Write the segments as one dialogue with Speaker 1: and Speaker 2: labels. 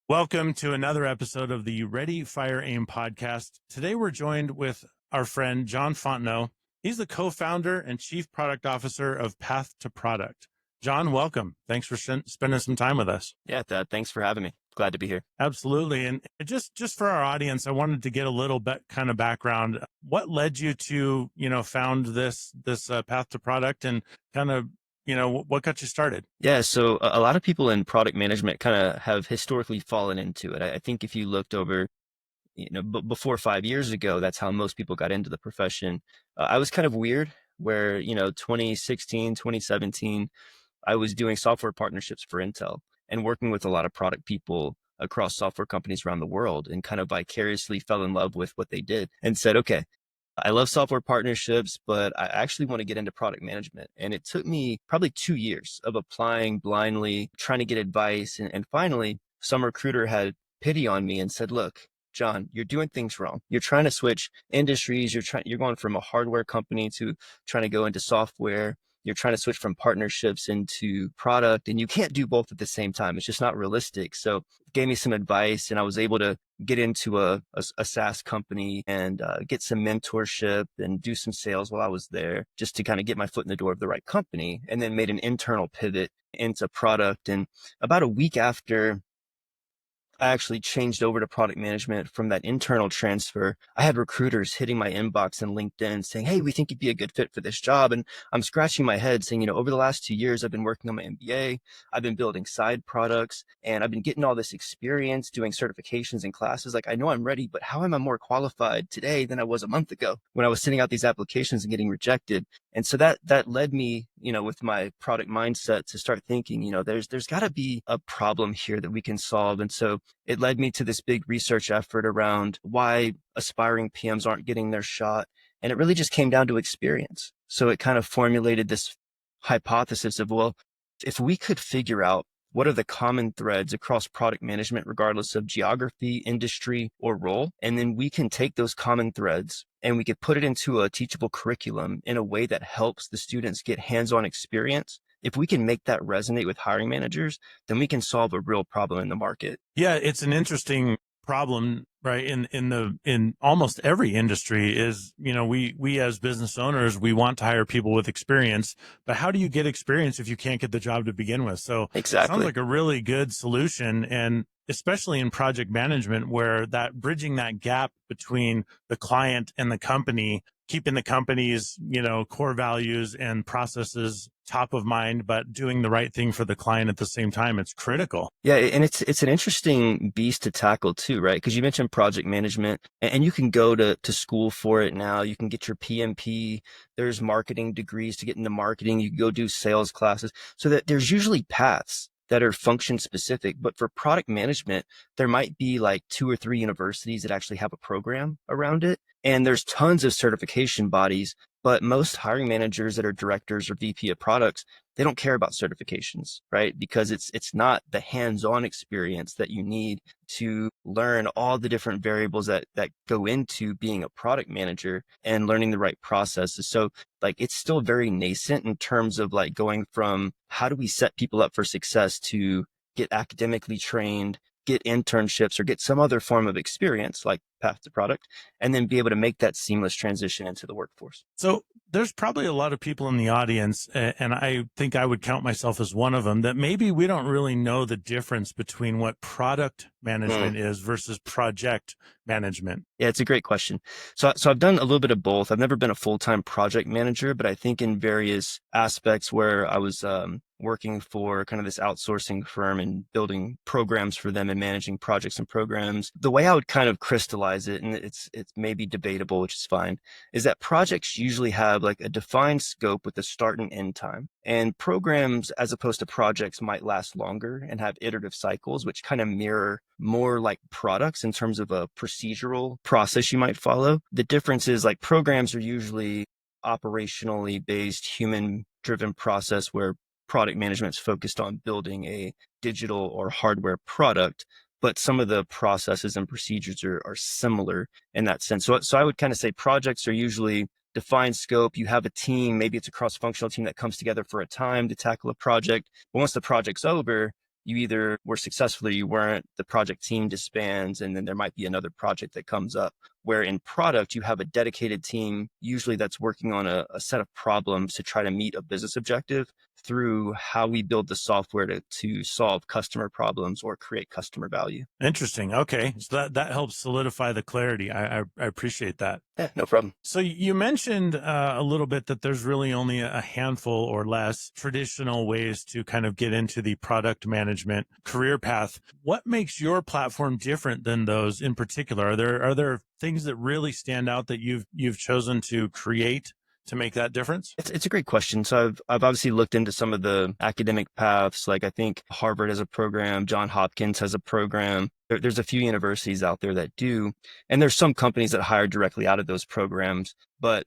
Speaker 1: Welcome to another episode of the Ready, Fire, Aim podcast. Today we're joined with our friend John Fontenot. He's the co-founder and chief product officer of Path2Product. John, welcome. Thanks for spending some time with us.
Speaker 2: Yeah, thanks for having me. Glad to be here.
Speaker 1: Absolutely. And just for our audience, I wanted to get a little bit kind of background. What led you to, found this Path2Product, and kind of, what got you started?
Speaker 2: Yeah, so a lot of people in product management kind of have historically fallen into it. I think if you looked over, before 5 years ago, that's how most people got into the profession. I was kind of weird where, 2016, 2017, I was doing software partnerships for Intel and working with a lot of product people across software companies around the world, and kind of vicariously fell in love with what they did and said, okay, I love software partnerships, but I actually want to get into product management. And it took me probably 2 years of applying blindly, trying to get advice. And finally, some recruiter had pity on me and said, look, John, you're doing things wrong. You're trying to switch industries. You're going from a hardware company to trying to go into software. You're trying to switch from partnerships into product, and you can't do both at the same time. It's just not realistic. So gave me some advice, and I was able to get into a SaaS company and get some mentorship and do some sales while I was there, just to kind of get my foot in the door of the right company, and then made an internal pivot into product. And about a week after I actually changed over to product management from that internal transfer, I had recruiters hitting my inbox and LinkedIn saying, hey, we think you'd be a good fit for this job. And I'm scratching my head saying, over the last 2 years, I've been working on my MBA. I've been building side products, and I've been getting all this experience doing certifications and classes. Like, I know I'm ready, but how am I more qualified today than I was a month ago when I was sending out these applications and getting rejected? And so that led me, with my product mindset, to start thinking, there's got to be a problem here that we can solve. And so it led me to this big research effort around why aspiring PMs aren't getting their shot. And it really just came down to experience. So it kind of formulated this hypothesis of, well, if we could figure out what are the common threads across product management, regardless of geography, industry, or role, and then we can take those common threads and we could put it into a teachable curriculum in a way that helps the students get hands-on experience. If we can make that resonate with hiring managers, then we can solve a real problem in the market.
Speaker 1: Yeah, it's an interesting problem, right? In almost every industry is, we as business owners, we want to hire people with experience, but how do you get experience if you can't get the job to begin with? So
Speaker 2: exactly.
Speaker 1: It sounds like a really good solution. And especially in project management, where bridging that gap between the client and the company, keeping the company's, core values and processes top of mind, but doing the right thing for the client at the same time, it's critical.
Speaker 2: Yeah, and it's an interesting beast to tackle too, right? Because you mentioned project management, and you can go to school for it now. You can get your PMP. There's marketing degrees to get into marketing. You can go do sales classes. So that there's usually paths that are function specific. But for product management, there might be like 2 or 3 universities that actually have a program around it. And there's tons of certification bodies, but most hiring managers that are directors or VP of products, they don't care about certifications, right? Because it's not the hands-on experience that you need to learn all the different variables that go into being a product manager and learning the right processes. So like, it's still very nascent in terms of like going from how do we set people up for success to get academically trained, get internships, or get some other form of experience like Path2Product, and then be able to make that seamless transition into the workforce.
Speaker 1: So there's probably a lot of people in the audience, and I think I would count myself as one of them, that maybe we don't really know the difference between what product management is versus project management.
Speaker 2: Yeah, it's a great question. So I've done a little bit of both. I've never been a full-time project manager, but I think in various aspects where I was working for kind of this outsourcing firm and building programs for them and managing projects and programs, the way I would kind of crystallize it, and it's maybe debatable, which is fine, is that projects usually have like a defined scope with a start and end time. And programs, as opposed to projects, might last longer and have iterative cycles, which kind of mirror more like products in terms of a procedural process you might follow. The difference is like programs are usually operationally based, human driven process where product management is focused on building a digital or hardware product. but some of the processes and procedures are similar in that sense. So I would kind of say projects are usually defined scope. You have a team, maybe it's a cross-functional team that comes together for a time to tackle a project. But once the project's over, you either were successful or you weren't. The project team disbands, and then there might be another project that comes up. Where in product, you have a dedicated team, usually that's working on a set of problems to try to meet a business objective through how we build the software to solve customer problems or create customer value.
Speaker 1: Interesting. Okay. So that helps solidify the clarity. I appreciate that.
Speaker 2: Yeah, no problem.
Speaker 1: So you mentioned a little bit that there's really only a handful or less traditional ways to kind of get into the product management career path. What makes your platform different than those in particular? Are there things that really stand out that you've chosen to create to make that difference?
Speaker 2: It's a great question. So I've obviously looked into some of the academic paths. Like I think Harvard has a program, John Hopkins has a program. There's a few universities out there that do, and there's some companies that hire directly out of those programs. But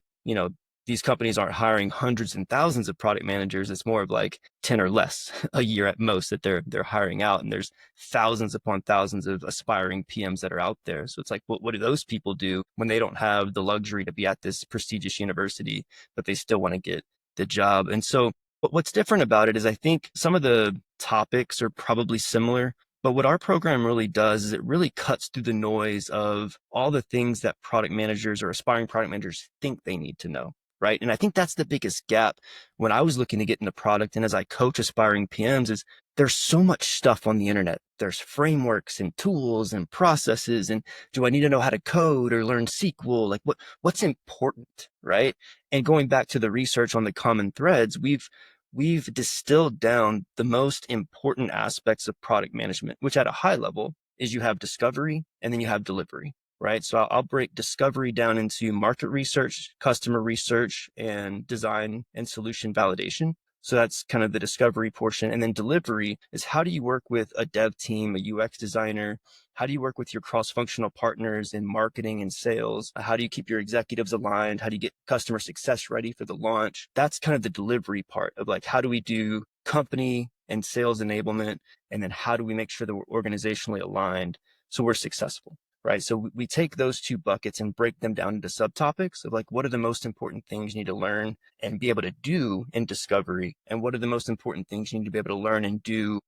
Speaker 2: these companies aren't hiring hundreds and thousands of product managers. It's more of like 10 or less a year at most that they're hiring out. And there's thousands upon thousands of aspiring PMs that are out there. So it's like, what do those people do when they don't have the luxury to be at this prestigious university, but they still want to get the job? And so what's different about it is I think some of the topics are probably similar. But what our program really does is it really cuts through the noise of all the things that product managers or aspiring product managers think they need to know. Right. And I think that's the biggest gap when I was looking to get into product. And as I coach aspiring PMs is there's so much stuff on the internet. There's frameworks and tools and processes. And do I need to know how to code or learn SQL? Like what's important? Right. And going back to the research on the common threads, we've distilled down the most important aspects of product management, which at a high level is you have discovery and then you have delivery. Right. So I'll break discovery down into market research, customer research, and design and solution validation. So that's kind of the discovery portion. And then delivery is how do you work with a dev team, a UX designer? How do you work with your cross-functional partners in marketing and sales? How do you keep your executives aligned? How do you get customer success ready for the launch? That's kind of the delivery part of like, how do we do company and sales enablement? And then how do we make sure that we're organizationally aligned so we're successful? Right. So we take those two buckets and break them down into subtopics of like, what are the most important things you need to learn and be able to do in discovery? And what are the most important things you need to be able to learn and do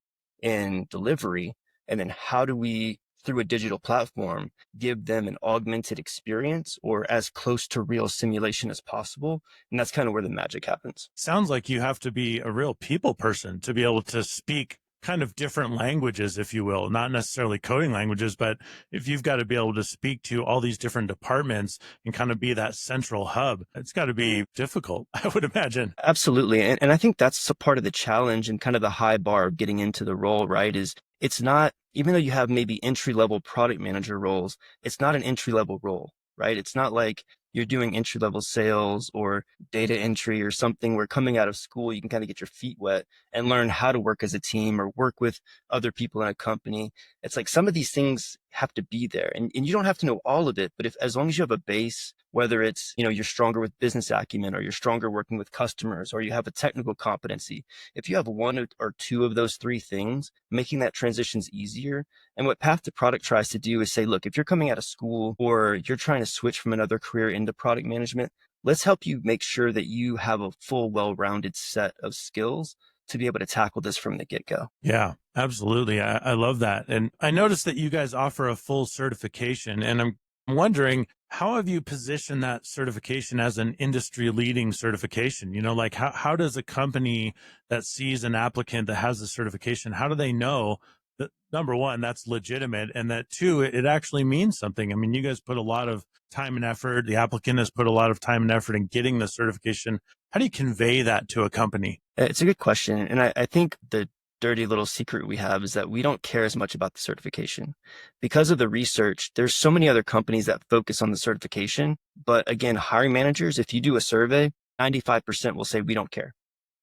Speaker 2: in delivery? And then how do we, through a digital platform, give them an augmented experience or as close to real simulation as possible? And that's kind of where the magic happens.
Speaker 1: Sounds like you have to be a real people person to be able to speak kind of different languages, if you will, not necessarily coding languages, but if you've got to be able to speak to all these different departments and kind of be that central hub, it's got to be difficult, I would imagine.
Speaker 2: Absolutely. And I think that's a part of the challenge and kind of the high bar of getting into the role, right? Is it's not, even though you have maybe entry-level product manager roles, it's not an entry-level role, right? It's not like you're doing entry-level sales or data entry or something where coming out of school, you can kind of get your feet wet and learn how to work as a team or work with other people in a company. It's like some of these things have to be there and you don't have to know all of it, but as long as you have a base, whether it's, you're stronger with business acumen or you're stronger working with customers or you have a technical competency, if you have one or two of those three things, making that transition's easier. And what Path2Product tries to do is say, look, if you're coming out of school or you're trying to switch from another career into product management, let's help you make sure that you have a full, well-rounded set of skills to be able to tackle this from the get-go.
Speaker 1: Yeah, absolutely. I love that. And I noticed that you guys offer a full certification, and I'm wondering, how have you positioned that certification as an industry leading certification? Like how does a company that sees an applicant that has a certification, how do they know that, number one, that's legitimate, and that two, it actually means something? I mean, you guys put a lot of time and effort. The applicant has put a lot of time and effort in getting the certification. How do you convey that to a company?
Speaker 2: It's a good question. And I think the dirty little secret we have is that we don't care as much about the certification. Because of the research, there's so many other companies that focus on the certification. But again, hiring managers, if you do a survey, 95% will say we don't care.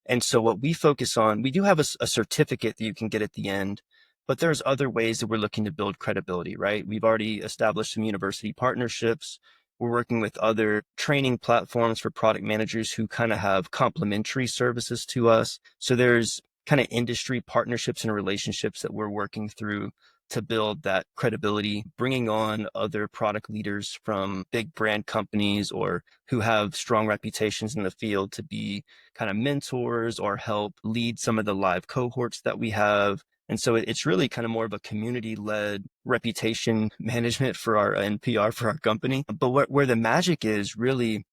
Speaker 2: And so what we focus on, we do have a certificate that you can get at the end, but there's other ways that we're looking to build credibility, right? We've already established some university partnerships. We're working with other training platforms for product managers who kind of have complementary services to us. So there's kind of industry partnerships and relationships that we're working through to build that credibility, bringing on other product leaders from big brand companies or who have strong reputations in the field to be kind of mentors or help lead some of the live cohorts that we have. And so it's really kind of more of a community-led reputation management for our NPR for our company. But where the magic is really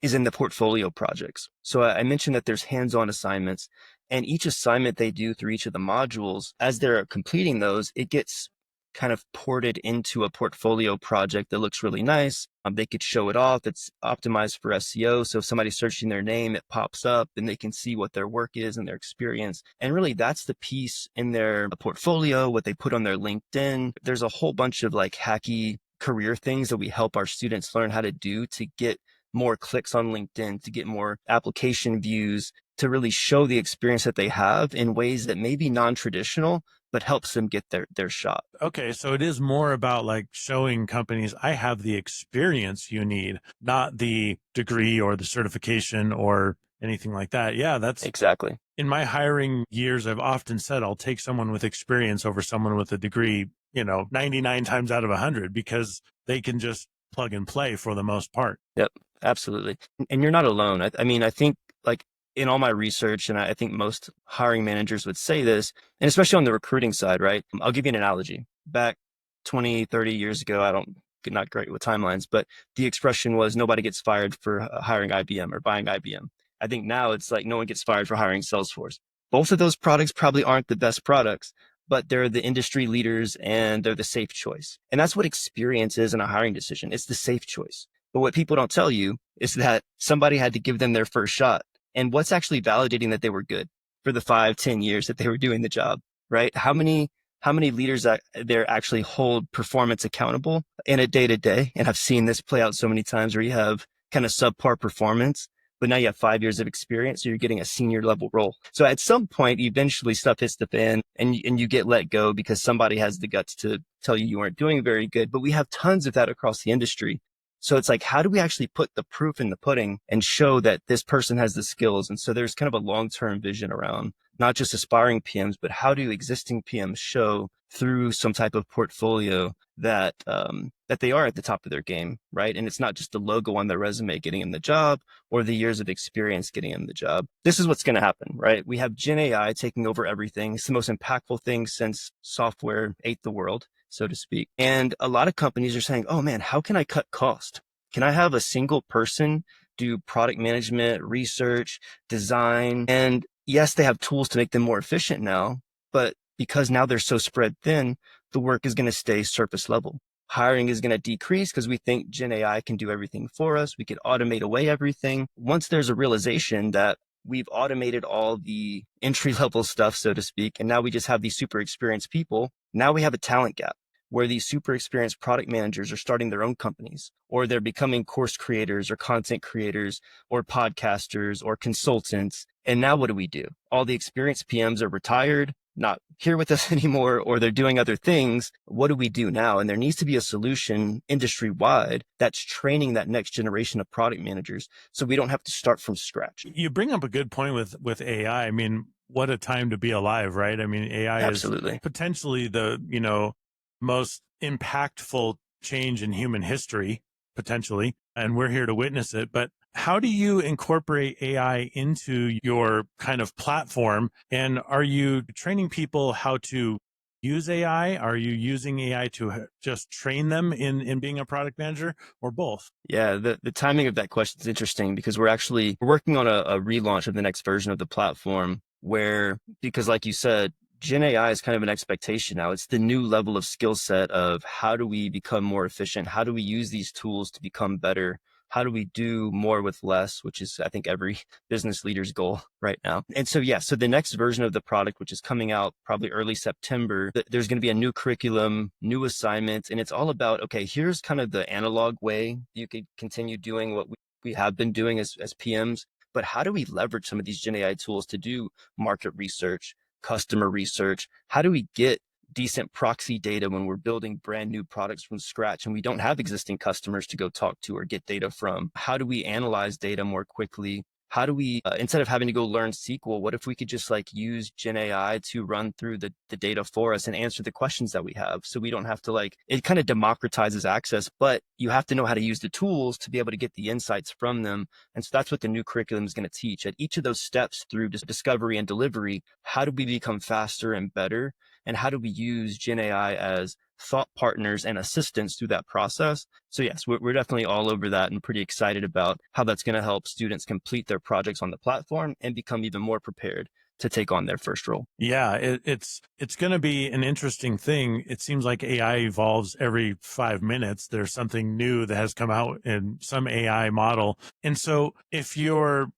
Speaker 2: is in the portfolio projects. So I mentioned that there's hands-on assignments, and each assignment they do through each of the modules, as they're completing those, it gets kind of ported into a portfolio project that looks really nice. They could show it off. It's optimized for SEO. So if somebody's searching their name, it pops up and they can see what their work is and their experience. And really that's the piece in their portfolio, what they put on their LinkedIn. There's a whole bunch of like hacky career things that we help our students learn how to do to get more clicks on LinkedIn, to get more application views, to really show the experience that they have in ways that may be non-traditional, but helps them get their shot.
Speaker 1: Okay, so it is more about like showing companies I have the experience you need, not the degree or the certification or anything like that. Yeah, that's
Speaker 2: Exactly.
Speaker 1: in my hiring years, I've often said I'll take someone with experience over someone with a degree, 99 times out of 100 because they can just plug and play for the most part.
Speaker 2: Yep, absolutely. And you're not alone. I mean, I think like in all my research, and I think most hiring managers would say this, and especially on the recruiting side, right? I'll give you an analogy. Back 20, 30 years ago, not great with timelines, but the expression was nobody gets fired for hiring IBM or buying IBM. I think now it's like no one gets fired for hiring Salesforce. Both of those products probably aren't the best products, but they're the industry leaders and they're the safe choice. And that's what experience is in a hiring decision. It's the safe choice. But what people don't tell you is that somebody had to give them their first shot. And what's actually validating that they were good for the 5, 10 years that they were doing the job, right? How many leaders that there actually hold performance accountable in a day to day? And I've seen this play out so many times where you have kind of subpar performance, but now you have 5 years of experience, so you're getting a senior level role. So at some point, eventually stuff hits the fan and you get let go because somebody has the guts to tell you weren't doing very good. But we have tons of that across the industry. So it's like, how do we actually put the proof in the pudding and show that this person has the skills? And so there's kind of a long-term vision around not just aspiring PMs, but how do existing PMs show through some type of portfolio that that they are at the top of their game, right? And it's not just the logo on their resume getting them the job or the years of experience getting them the job. This is what's going to happen, right? We have Gen AI taking over everything. It's the most impactful thing since software ate the world, so to speak. And a lot of companies are saying, oh man, how can I cut cost? Can I have a single person do product management, research, design? And yes, they have tools to make them more efficient now, but because now they're so spread thin, the work is going to stay surface level. Hiring is going to decrease because we think Gen AI can do everything for us. We can automate away everything. Once there's a realization that we've automated all the entry level stuff, so to speak, and now we just have these super experienced people, now we have a talent gap where these super experienced product managers are starting their own companies, or they're becoming course creators or content creators or podcasters or consultants. And now what do? All the experienced PMs are retired, not here with us anymore, or they're doing other things. What do we do now? And there needs to be a solution industry wide that's training that next generation of product managers so we don't have to start from scratch.
Speaker 1: You bring up a good point with AI. I mean, what a time to be alive, right? I mean, AI is
Speaker 2: Absolutely.
Speaker 1: potentially the, most impactful change in human history, potentially, and we're here to witness it. But how do you incorporate AI into your kind of platform? And are you training people how to use AI? Are you using AI to just train them in being a product manager, or both?
Speaker 2: Yeah, the timing of that question is interesting because we're working on a relaunch of the next version of the platform where, because like you said, Gen AI is kind of an expectation now. It's the new level of skill set of how do we become more efficient? How do we use these tools to become better? How do we do more with less, which is, I think, every business leader's goal right now. And so, yeah, so the next version of the product, which is coming out probably early September, there's going to be a new curriculum, new assignments, and it's all about, okay, here's kind of the analog way you could continue doing what we have been doing as PMs, but how do we leverage some of these Gen AI tools to do market research, customer research? How do we get decent proxy data when we're building brand new products from scratch and we don't have existing customers to go talk to or get data from? How do we analyze data more quickly? how do we, instead of having to go learn SQL, what if we could just like use Gen AI to run through the data for us and answer the questions that we have? So we don't have to like, it kind of democratizes access, but you have to know how to use the tools to be able to get the insights from them. And so that's what the new curriculum is going to teach. At each of those steps through discovery and delivery, how do we become faster and better? And how do we use Gen AI as thought partners and assistants through that process? So yes, we're definitely all over that and pretty excited about how that's going to help students complete their projects on the platform and become even more prepared to take on their first role.
Speaker 1: Yeah, it's going to be an interesting thing. It seems like AI evolves every 5 minutes. There's something new that has come out in some AI model. And so if you're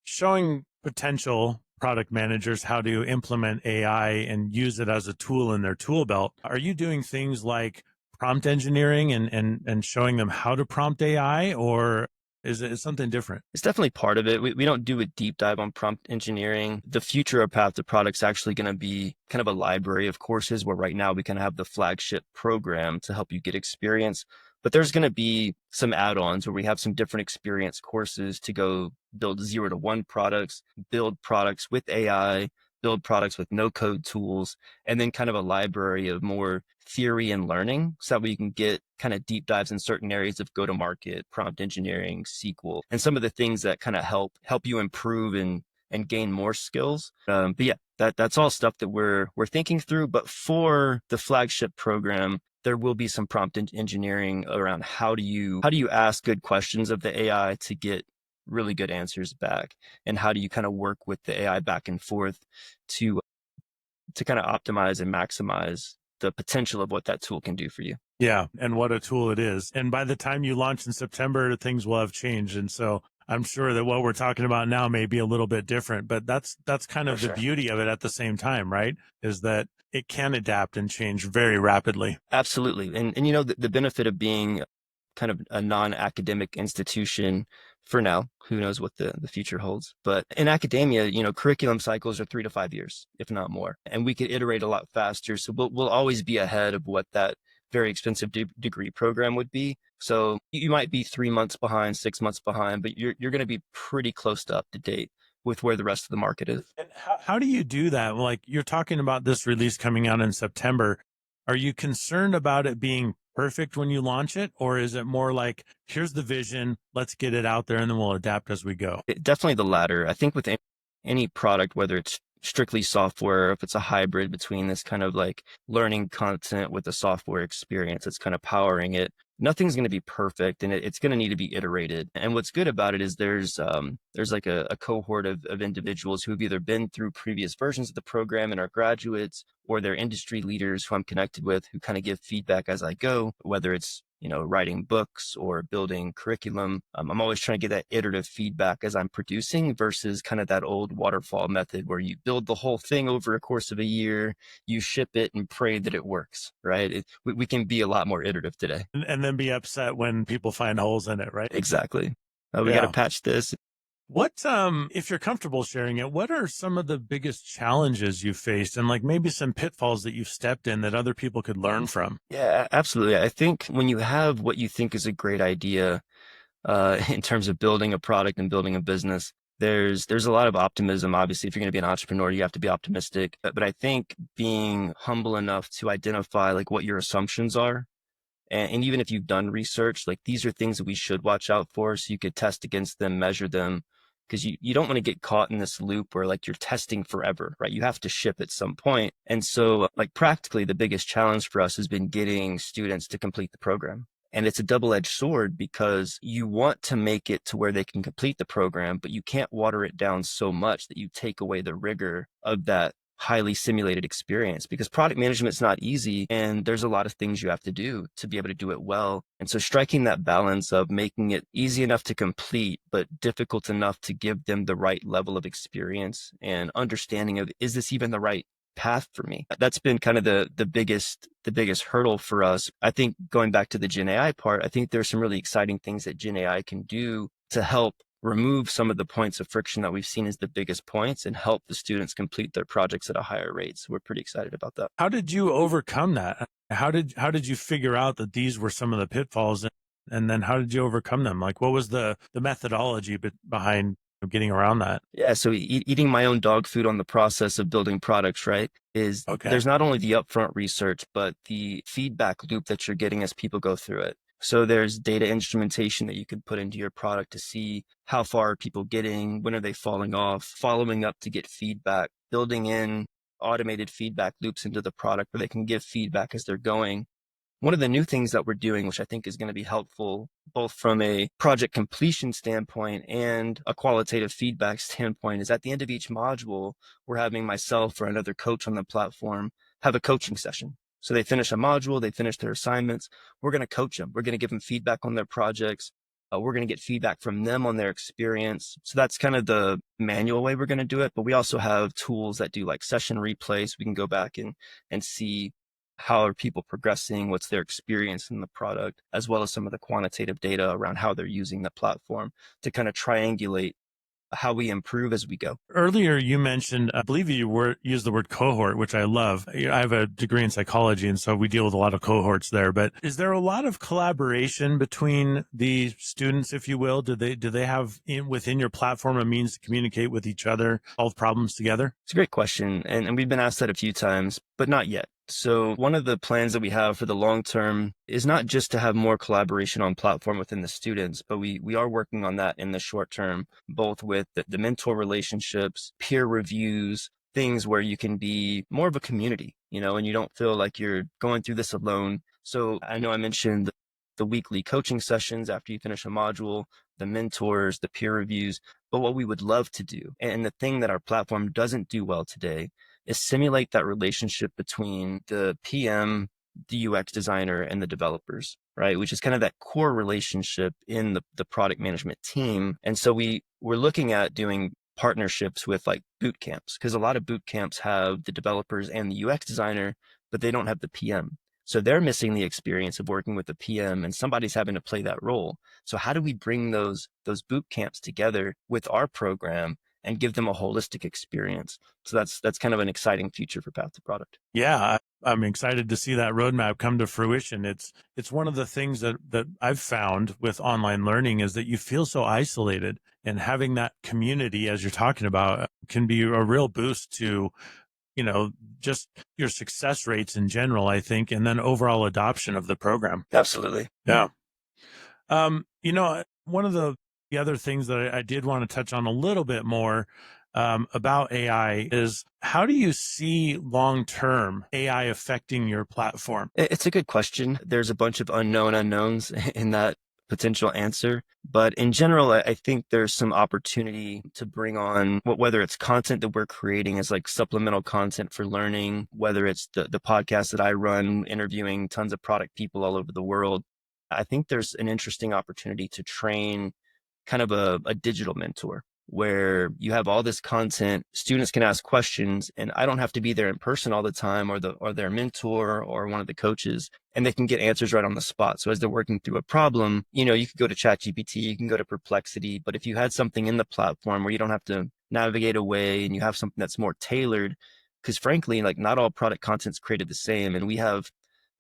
Speaker 1: showing potential product managers how to implement AI and use it as a tool in their tool belt, are you doing things like prompt engineering and showing them how to prompt AI, or is it something different?
Speaker 2: It's definitely part of it. We don't do a deep dive on prompt engineering. The future of Path2Product is actually going to be kind of a library of courses where right now we kind of have the flagship program to help you get experience. But there's going to be some add-ons where we have some different experience courses to go build 0 to 1 products, build products with AI, build products with no code tools, and then kind of a library of more theory and learning so that we can get kind of deep dives in certain areas of go-to-market, prompt engineering, SQL, and some of the things that kind of help you improve and gain more skills. But yeah, that's all stuff that we're thinking through. But for the flagship program, there will be some prompt engineering around how do you ask good questions of the AI to get really good answers back, and how do you kind of work with the AI back and forth to kind of optimize and maximize the potential of what that tool can do for you.
Speaker 1: Yeah, and what a tool it is. And by the time you launch in September, things will have changed. And so I'm sure that what we're talking about now may be a little bit different, but that's kind
Speaker 2: For
Speaker 1: of the
Speaker 2: sure.
Speaker 1: beauty of it at the same time, right? Is that it can adapt and change very rapidly.
Speaker 2: Absolutely. And you know, the benefit of being kind of a non-academic institution for now, who knows what the future holds. But in academia, you know, curriculum cycles are 3 to 5 years, if not more. And we could iterate a lot faster. So we'll always be ahead of what that very expensive degree program would be. So you might be 3 months behind, 6 months behind, but you're going to be pretty close to up to date with where the rest of the market is.
Speaker 1: And how do you do that? Like you're talking about this release coming out in September. Are you concerned about it being perfect when you launch it? Or is it more like, here's the vision, let's get it out there and then we'll adapt as we go?
Speaker 2: Definitely the latter. I think with any product, whether it's strictly software, if it's a hybrid between this kind of like learning content with the software experience that's kind of powering it, nothing's going to be perfect, and it's going to need to be iterated. And what's good about it is there's like a cohort of individuals who have either been through previous versions of the program and are graduates, or they're industry leaders who I'm connected with who kind of give feedback as I go, whether it's, you know, writing books or building curriculum. I'm always trying to get that iterative feedback as I'm producing versus kind of that old waterfall method where you build the whole thing over a course of a year, you ship it and pray that it works, right? We can be a lot more iterative today.
Speaker 1: And then be upset when people find holes in it, right?
Speaker 2: Exactly. We got to
Speaker 1: Yeah.
Speaker 2: patch this.
Speaker 1: What, if you're comfortable sharing it, what are some of the biggest challenges you faced and like maybe some pitfalls that you've stepped in that other people could learn from?
Speaker 2: Yeah, absolutely. I think when you have what you think is a great idea, in terms of building a product and building a business, there's a lot of optimism. Obviously, if you're going to be an entrepreneur, you have to be optimistic. But I think being humble enough to identify like what your assumptions are, and even if you've done research, like these are things that we should watch out for, so you could test against them, measure them, because you don't want to get caught in this loop where like you're testing forever, right? You have to ship at some point. And so like practically the biggest challenge for us has been getting students to complete the program. And it's a double-edged sword because you want to make it to where they can complete the program, but you can't water it down so much that you take away the rigor of that highly simulated experience, because product management is not easy and there's a lot of things you have to do to be able to do it well. And so striking that balance of making it easy enough to complete, but difficult enough to give them the right level of experience and understanding of, is this even the right path for me? That's been kind of the biggest hurdle for us. I think going back to the Gen AI part, I think there's some really exciting things that Gen AI can do to help remove some of the points of friction that we've seen as the biggest points and help the students complete their projects at a higher rate. So we're pretty excited about that.
Speaker 1: How did you overcome that? How did you figure out that these were some of the pitfalls, and then how did you overcome them? Like what was the methodology behind getting around that?
Speaker 2: Yeah, so eating my own dog food on the process of building products, right, is
Speaker 1: Okay.
Speaker 2: there's not only the upfront research, but the feedback loop that you're getting as people go through it. So there's data instrumentation that you could put into your product to see how far are people getting, when are they falling off, following up to get feedback, building in automated feedback loops into the product where they can give feedback as they're going. One of the new things that we're doing, which I think is going to be helpful both from a project completion standpoint and a qualitative feedback standpoint, is at the end of each module, we're having myself or another coach on the platform have a coaching session. So they finish a module, they finish their assignments. We're going to coach them. We're going to give them feedback on their projects. We're going to get feedback from them on their experience. So that's kind of the manual way we're going to do it. But we also have tools that do like session replays. We can go back and see how are people progressing, what's their experience in the product, as well as some of the quantitative data around how they're using the platform to kind of triangulate how we improve as we go.
Speaker 1: Earlier, you mentioned, I believe used the word cohort, which I love. I have a degree in psychology, and so we deal with a lot of cohorts there. But is there a lot of collaboration between the students, if you will? Do they have within your platform a means to communicate with each other, solve problems together?
Speaker 2: It's a great question. And we've been asked that a few times, but not yet. So one of the plans that we have for the long term is not just to have more collaboration on platform within the students, but we are working on that in the short term, both with the mentor relationships, peer reviews, things where you can be more of a community, and you don't feel like you're going through this alone. So I know I mentioned the weekly coaching sessions after you finish a module, the mentors, the peer reviews. But what we would love to do, and the thing that our platform doesn't do well today, is simulate that relationship between the PM, the UX designer, and the developers, right? Which is kind of that core relationship in the product management team. And so we're looking at doing partnerships with like boot camps, because a lot of boot camps have the developers and the UX designer, but they don't have the PM. So they're missing the experience of working with the PM, and somebody's having to play that role. So how do we bring those boot camps together with our program and give them a holistic experience? So that's kind of an exciting future for Path2Product.
Speaker 1: Yeah, I'm excited to see that roadmap come to fruition. It's one of the things that I've found with online learning is that you feel so isolated, and having that community, as you're talking about, can be a real boost to, just your success rates in general, I think, and then overall adoption of the program.
Speaker 2: Absolutely.
Speaker 1: Yeah. One of the other things that I did want to touch on a little bit more about AI is, how do you see long-term AI affecting your platform?
Speaker 2: It's a good question. There's a bunch of unknown unknowns in that potential answer. But in general, I think there's some opportunity to bring on whether it's content that we're creating as like supplemental content for learning, whether it's the podcast that I run, interviewing tons of product people all over the world. I think there's an interesting opportunity to train kind of a digital mentor where you have all this content, students can ask questions, and I don't have to be there in person all the time, or their mentor or one of the coaches, and they can get answers right on the spot. So as they're working through a problem, you could go to ChatGPT, you can go to Perplexity, but if you had something in the platform where you don't have to navigate away and you have something that's more tailored, because frankly, like not all product content's created the same, and we have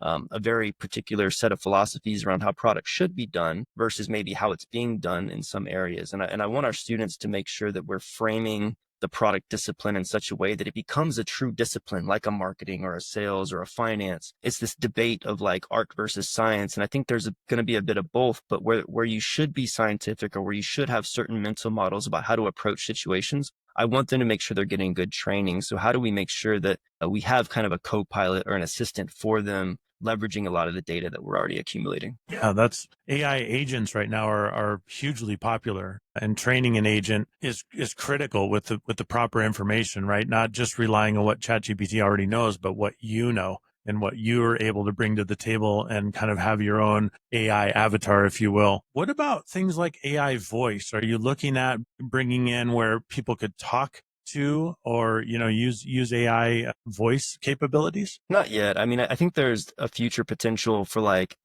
Speaker 2: a very particular set of philosophies around how products should be done versus maybe how it's being done in some areas. And I want our students to make sure that we're framing the product discipline in such a way that it becomes a true discipline, like a marketing or a sales or a finance. It's this debate of like art versus science. And I think there's going to be a bit of both, but where you should be scientific, or where you should have certain mental models about how to approach situations, I want them to make sure they're getting good training. So how do we make sure that we have kind of a co-pilot or an assistant for them, leveraging a lot of the data that we're already accumulating?
Speaker 1: Yeah, that's AI agents right now are hugely popular, and training an agent is critical with the proper information, right? Not just relying on what ChatGPT already knows, but what you know and what you're able to bring to the table, and kind of have your own AI avatar, if you will. What about things like AI voice? Are you looking at bringing in where people could talk to, or use AI voice capabilities?
Speaker 2: Not yet. I mean, I think there's a future potential for like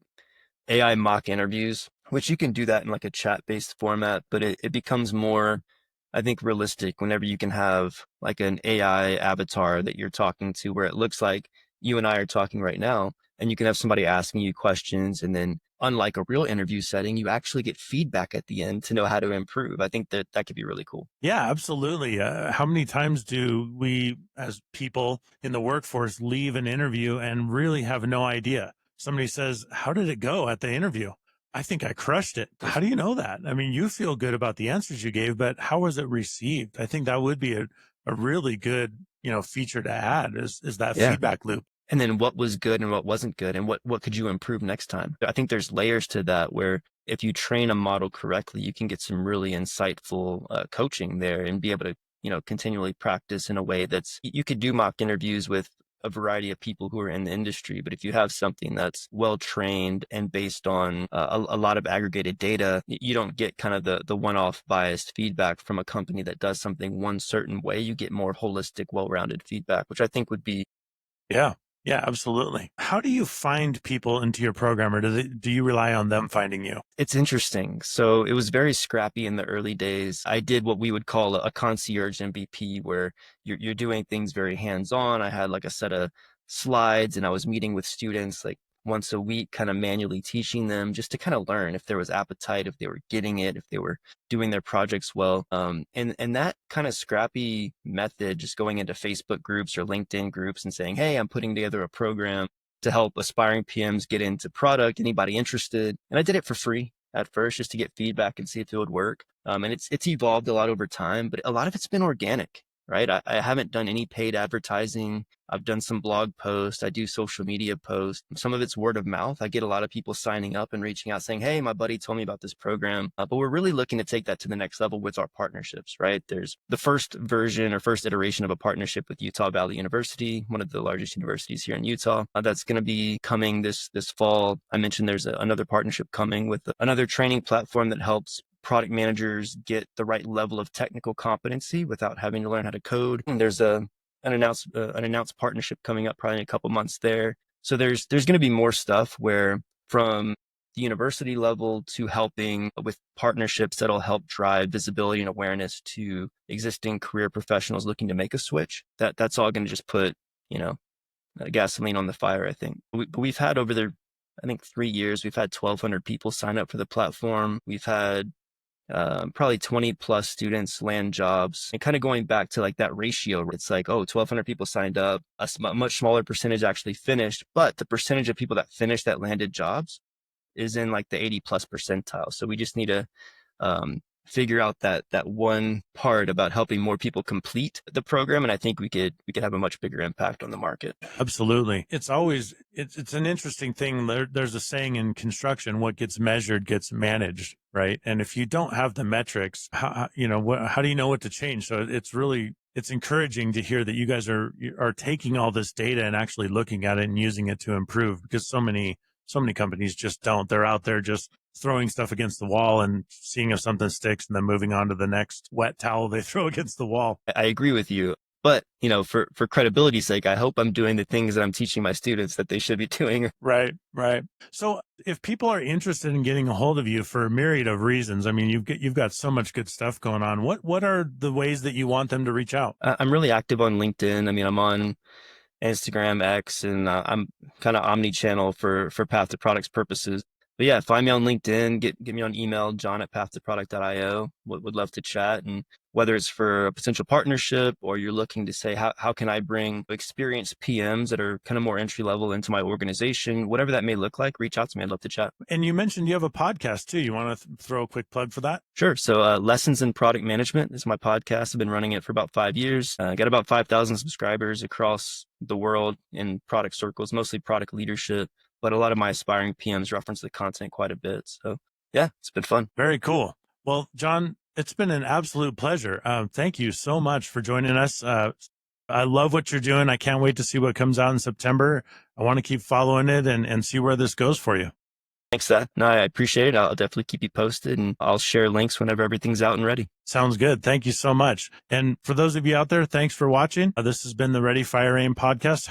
Speaker 2: AI mock interviews, which you can do that in like a chat-based format, but it becomes more, I think, realistic whenever you can have like an AI avatar that you're talking to, where it looks like you and I are talking right now, and you can have somebody asking you questions, and then unlike a real interview setting, you actually get feedback at the end to know how to improve. I think that that could be really cool.
Speaker 1: Yeah, absolutely. How many times do we, as people in the workforce, leave an interview and really have no idea? Somebody says, "How did it go at the interview?" I think I crushed it. How do you know that? I mean, you feel good about the answers you gave, but how was it received? I think that would be a really good, feature to add is that
Speaker 2: Yeah.
Speaker 1: feedback loop.
Speaker 2: And then what was good and what wasn't good, and what could you improve next time? I think there's layers to that where if you train a model correctly, you can get some really insightful coaching there and be able to, continually practice in a way that's, you could do mock interviews with a variety of people who are in the industry. But if you have something that's well trained and based on a lot of aggregated data, you don't get kind of the one-off biased feedback from a company that does something one certain way. You get more holistic, well-rounded feedback, which I think would be.
Speaker 1: Yeah. Yeah, absolutely. How do you find people into your program, or do you rely on them finding you?
Speaker 2: It's interesting. So it was very scrappy in the early days. I did what we would call a concierge MVP, where you're doing things very hands-on. I had like a set of slides, and I was meeting with students like once a week, kind of manually teaching them just to kind of learn if there was appetite, if they were getting it, if they were doing their projects well. And that kind of scrappy method, just going into Facebook groups or LinkedIn groups and saying, "Hey, I'm putting together a program to help aspiring PMs get into product. Anybody interested?" And I did it for free at first, just to get feedback and see if it would work. And it's evolved a lot over time, but a lot of it's been organic, right? I haven't done any paid advertising. I've done some blog posts. I do social media posts. Some of it's word of mouth. I get a lot of people signing up and reaching out saying, "Hey, my buddy told me about this program." But we're really looking to take that to the next level with our partnerships, right? There's the first version or first iteration of a partnership with Utah Valley University, one of the largest universities here in Utah. That's going to be coming this fall. I mentioned there's another partnership coming with another training platform that helps product managers get the right level of technical competency without having to learn how to code. And there's an announced partnership coming up probably in a couple months there. So there's going to be more stuff where, from the university level to helping with partnerships that'll help drive visibility and awareness to existing career professionals looking to make a switch, that's all going to just put, gasoline on the fire, I think. We've had over the, I think 3 years, we've had 1,200 people sign up for the platform. We've had probably 20 plus students land jobs, and kind of going back to like that ratio, it's like, 1,200 people signed up, a much smaller percentage actually finished, but the percentage of people that finished that landed jobs is in like the 80 plus percentile. So we just need to figure out that one part about helping more people complete the program, and I think we could have a much bigger impact on the market.
Speaker 1: Absolutely. It's an interesting thing. There's a saying in construction: what gets measured gets managed, right? And if you don't have the metrics, how do you know what to change? So it's encouraging to hear that you guys are taking all this data and actually looking at it and using it to improve, because so many companies just don't. They're out there just throwing stuff against the wall and seeing if something sticks and then moving on to the next wet towel they throw against the wall.
Speaker 2: I agree with you. But, for credibility's sake, I hope I'm doing the things that I'm teaching my students that they should be doing.
Speaker 1: Right, right. So if people are interested in getting a hold of you for a myriad of reasons, I mean, you've got so much good stuff going on. What are the ways that you want them to reach out?
Speaker 2: I'm really active on LinkedIn. I mean, I'm on Instagram, X, and I'm kind of omni-channel for Path2Product's purposes. But yeah, find me on LinkedIn, get me on email, john@path2product.io. Would love to chat. And whether it's for a potential partnership, or you're looking to say, how can I bring experienced PMs that are kind of more entry level into my organization, whatever that may look like, reach out to me. I'd love to chat.
Speaker 1: And you mentioned you have a podcast too. You want to throw a quick plug for that?
Speaker 2: Sure. So Lessons in Product Management is my podcast. I've been running it for about 5 years. Got about 5,000 subscribers across the world in product circles, mostly product leadership. But a lot of my aspiring PMs reference the content quite a bit. So yeah, it's been fun.
Speaker 1: Very cool. Well, John, it's been an absolute pleasure. Thank you so much for joining us. I love what you're doing. I can't wait to see what comes out in September. I want to keep following it and see where this goes for you.
Speaker 2: Thanks, Seth. No, I appreciate it. I'll definitely keep you posted, and I'll share links whenever everything's out and ready.
Speaker 1: Sounds good. Thank you so much. And for those of you out there, thanks for watching. This has been the Ready, Fire, Aim podcast.